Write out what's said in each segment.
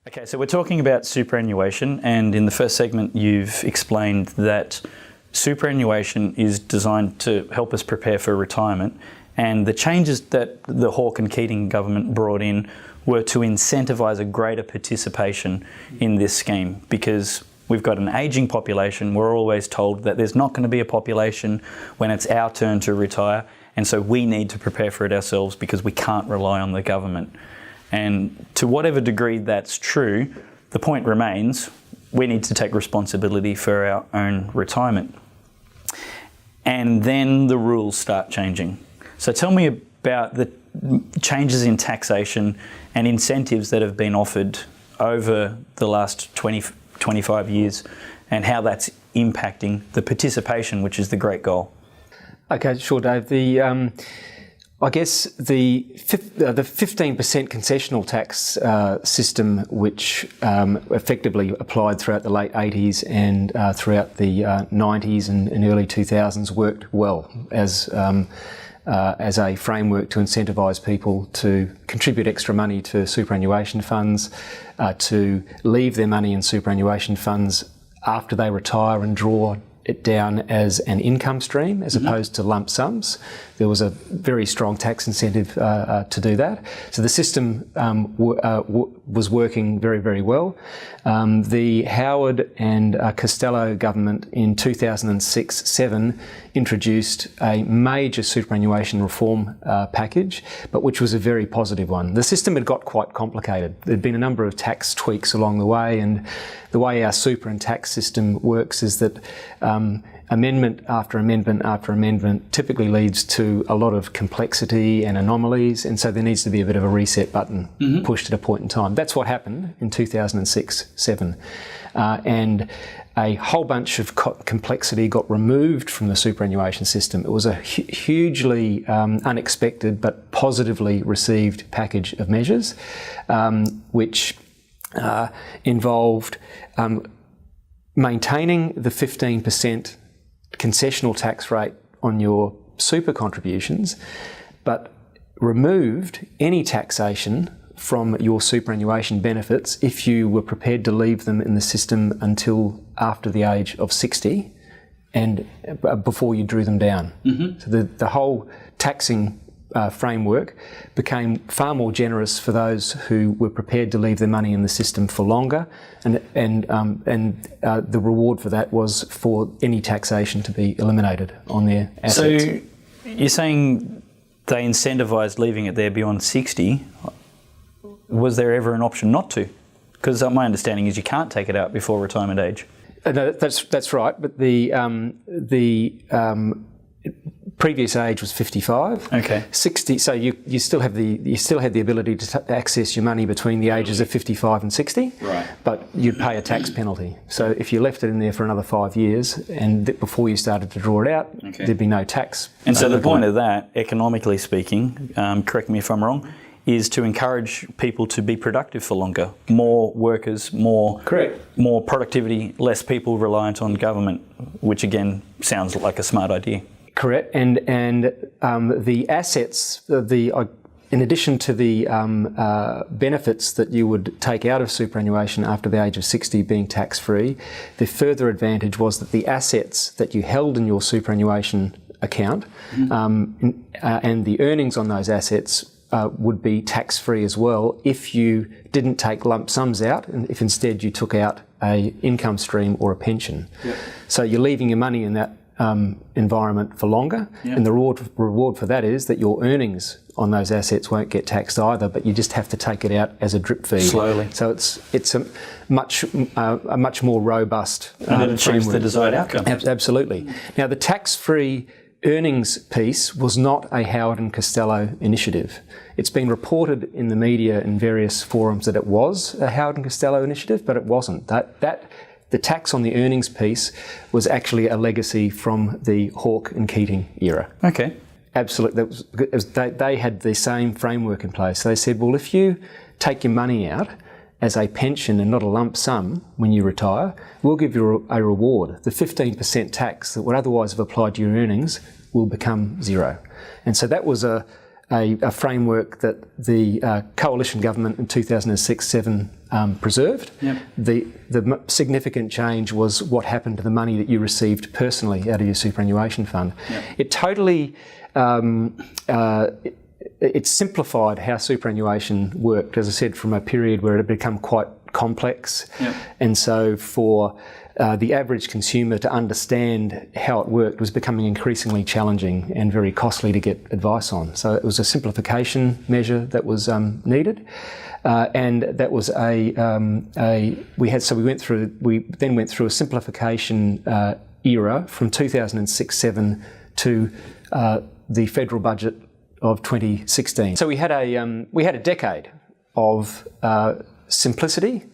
Okay, so we're talking about superannuation, and in the first segment you've explained that superannuation is designed to help us prepare for retirement, and the changes that the Hawke and Keating government brought in were to incentivise a greater participation in this scheme, because we've got an ageing population. We're always told that there's not going to be a population when it's our turn to retire, and so we need to prepare for it ourselves because we can't rely on the government. And to whatever degree that's true, the point remains, we need to take responsibility for our own retirement. And then the rules start changing. So tell me about the changes in taxation and incentives that have been offered over the last 25 years and how that's impacting the participation, which is the great goal. Okay, sure, Dave. I guess the 15% concessional tax system, which effectively applied throughout the late 80s and throughout the 90s and early 2000s, worked well as a framework to incentivise people to contribute extra money to superannuation funds, to leave their money in superannuation funds after they retire and draw it down as an income stream as opposed to lump sums. There was a very strong tax incentive to do that. So the system was working very, very well. The Howard and Costello government in 2006-07 introduced a major superannuation reform package, but which was a very positive one. The system had got quite complicated. There'd been a number of tax tweaks along the way, and the way our super and tax system works is that amendment after amendment after amendment typically leads to a lot of complexity and anomalies, and so there needs to be a bit of a reset button pushed at a point in time. That's what happened in 2006-07. And a whole bunch of complexity got removed from the superannuation system. It was a hugely unexpected but positively received package of measures, which involved maintaining the 15% concessional tax rate on your super contributions, but removed any taxation from your superannuation benefits if you were prepared to leave them in the system until after the age of 60 and before you drew them down. So the whole taxing framework became far more generous for those who were prepared to leave their money in the system for longer, and the reward for that was for any taxation to be eliminated on their assets. So you're saying they incentivised leaving it there beyond 60. Was there ever an option not to? Because my understanding is you can't take it out before retirement age. No, that's right, but the previous age was 55. Okay. 60. So you still had the ability to access your money between the ages of 55 and 60. Right. But you'd pay a tax penalty. So if you left it in there for another 5 years and before you started to draw it out, there'd be no tax. And so the point of that, economically speaking, correct me if I'm wrong, is to encourage people to be productive for longer. More workers, more productivity, less people reliant on government, which again sounds like a smart idea. Correct, and the assets, in addition to the benefits that you would take out of superannuation after the age of 60 being tax-free, the further advantage was that the assets that you held in your superannuation account and the earnings on those assets would be tax-free as well if you didn't take lump sums out and if instead you took out a income stream or a pension. Yep. So you're leaving your money in that environment for longer, and the reward for that is that your earnings on those assets won't get taxed either, but you just have to take it out as a drip feed slowly. So it's a much more robust and it achieves the desired outcome. Absolutely. Now the tax-free earnings piece was not a Howard and Costello initiative. It's been reported in the media in various forums that it was a Howard and Costello initiative, but it wasn't. The tax on the earnings piece was actually a legacy from the Hawke and Keating era. Okay. Absolutely. They had the same framework in place. They said, well, if you take your money out as a pension and not a lump sum when you retire, we'll give you a reward. The 15% tax that would otherwise have applied to your earnings will become zero. And so that was a a framework that the coalition government in 2006-7 preserved. Yep. The significant change was what happened to the money that you received personally out of your superannuation fund. Yep. It totally it simplified how superannuation worked, as I said, from a period where it had become quite complex. Yep. And so for the average consumer to understand how it worked was becoming increasingly challenging and very costly to get advice on. So it was a simplification measure that was needed, and that was we then went through a simplification era from 2006-7 to the federal budget of 2016. So we had a decade of simplicity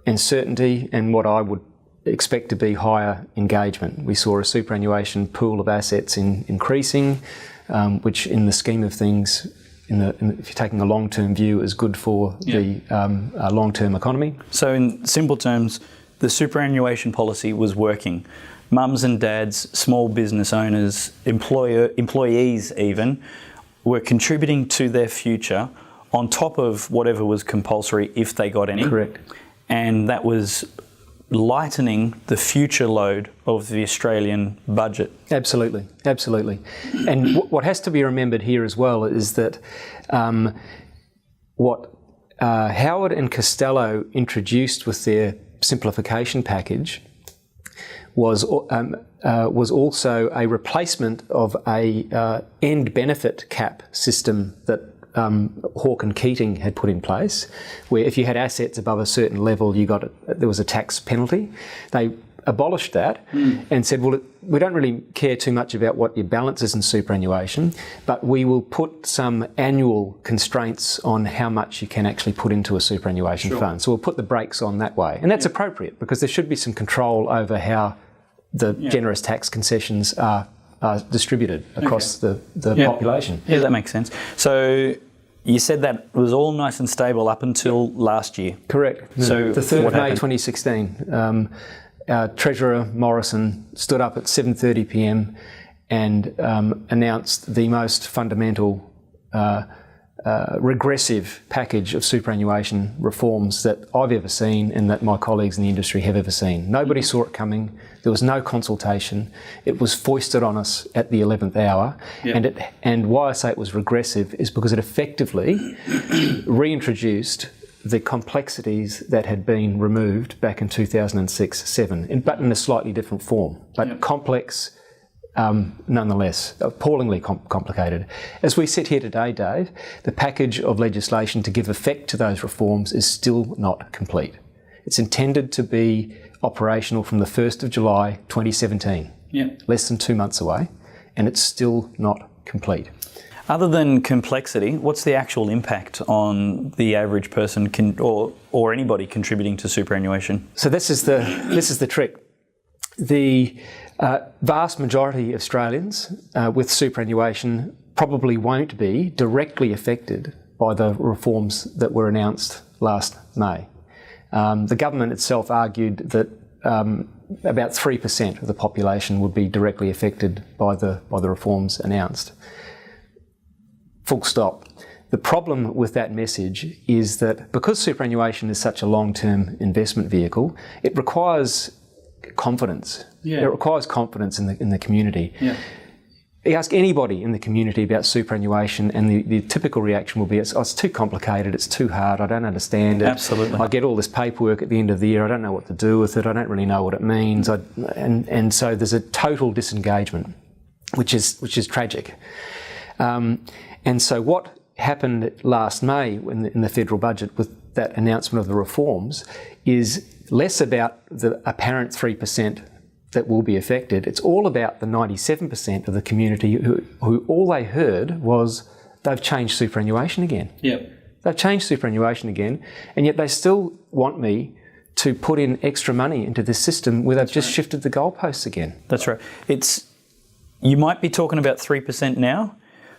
and certainty, and what I would expect to be higher engagement. We saw a superannuation pool of assets increasing, which in the scheme of things, if you're taking a long-term view, is good for the long-term economy. So in simple terms, the superannuation policy was working. Mums and dads, small business owners, employees even, were contributing to their future on top of whatever was compulsory if they got any. Correct. And that was lightening the future load of the Australian budget. Absolutely, absolutely. And what has to be remembered here as well is that what Howard and Costello introduced with their simplification package was also a replacement of a end benefit cap system that Hawke and Keating had put in place, where if you had assets above a certain level, there was a tax penalty. They abolished that and said, well, we don't really care too much about what your balance is in superannuation, but we will put some annual constraints on how much you can actually put into a superannuation fund. So we'll put the brakes on that way. And that's appropriate, because there should be some control over how the generous tax concessions are distributed across the population. Yeah, that makes sense. So you said that was all nice and stable up until last year. Correct. So the 3rd of May 2016, Treasurer Morrison stood up at 7:30 p.m. and announced the most fundamental regressive package of superannuation reforms that I've ever seen and that my colleagues in the industry have ever seen. Nobody saw it coming. There was no consultation. It was foisted on us at the 11th hour. Yep. And why I say it was regressive is because it effectively reintroduced the complexities that had been removed back in 2006-7, but in a slightly different form. But complex, nonetheless, appallingly complicated. As we sit here today, Dave, the package of legislation to give effect to those reforms is still not complete. It's intended to be operational from the 1st of July 2017, less than 2 months away, and it's still not complete. Other than complexity, what's the actual impact on the average person or anybody contributing to superannuation? So this is the trick. The vast majority of Australians with superannuation probably won't be directly affected by the reforms that were announced last May. The government itself argued that about 3% of the population would be directly affected by the reforms announced. Full stop. The problem with that message is that because superannuation is such a long-term investment vehicle, it requires confidence. It requires confidence in the community. You ask anybody in the community about superannuation and the typical reaction will be, it's too complicated, it's too hard, I don't understand it. Absolutely. I get all this paperwork at the end of the year, I don't know what to do with it, I don't really know what it means. And so there's a total disengagement, which is tragic. And so what happened last May in the federal budget with that announcement of the reforms is less about the apparent 3% that will be affected. It's all about the 97% of the community who all they heard was they've changed superannuation again. They've changed superannuation again, and yet they still want me to put in extra money into this system where they've just shifted the goalposts again. That's right. You might be talking about 3% now,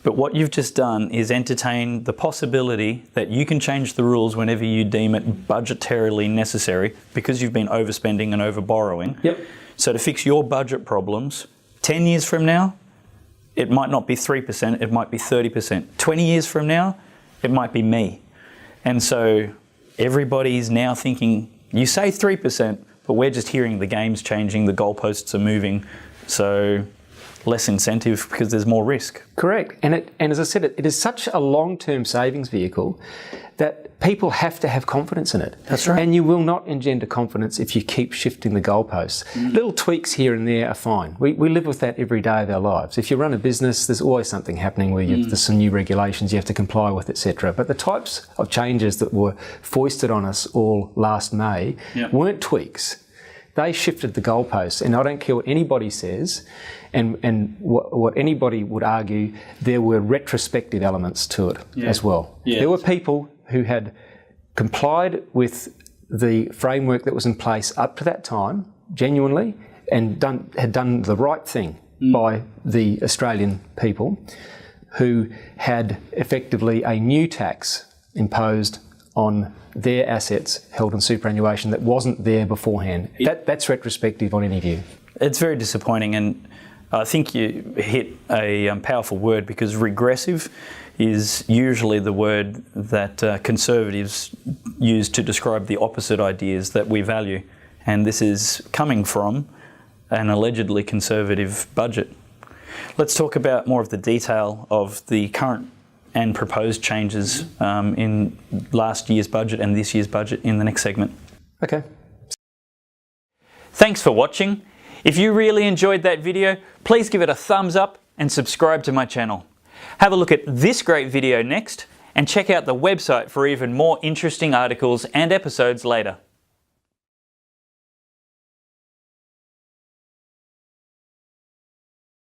but what you've just done is entertain the possibility that you can change the rules whenever you deem it budgetarily necessary because you've been overspending and over borrowing. So to fix your budget problems, 10 years from now, it might not be 3%, it might be 30%. 20 years from now, it might be me. And so everybody's now thinking, you say 3%, but we're just hearing the game's changing, the goalposts are moving, so less incentive because there's more risk. Correct. And as I said, it is such a long-term savings vehicle that people have to have confidence in it. That's right. And you will not engender confidence if you keep shifting the goalposts. Little tweaks here and there are fine. We live with that every day of our lives. If you run a business, there's always something happening where there's some new regulations you have to comply with, etc. But the types of changes that were foisted on us all last May weren't tweaks. They shifted the goalposts, and I don't care what anybody says, and what anybody would argue, there were retrospective elements to it as well. Yeah. There were people who had complied with the framework that was in place up to that time, genuinely, and had done the right thing by the Australian people, who had effectively a new tax imposed on their assets held in superannuation that wasn't there beforehand. That's retrospective on any view. It's very disappointing, and I think you hit a powerful word, because regressive is usually the word that conservatives use to describe the opposite ideas that we value. And this is coming from an allegedly conservative budget. Let's talk about more of the detail of the current and proposed changes in last year's budget and this year's budget in the next segment. Okay. Thanks for watching. If you really enjoyed that video, please give it a thumbs up and subscribe to my channel. Have a look at this great video next, and check out the website for even more interesting articles and episodes later.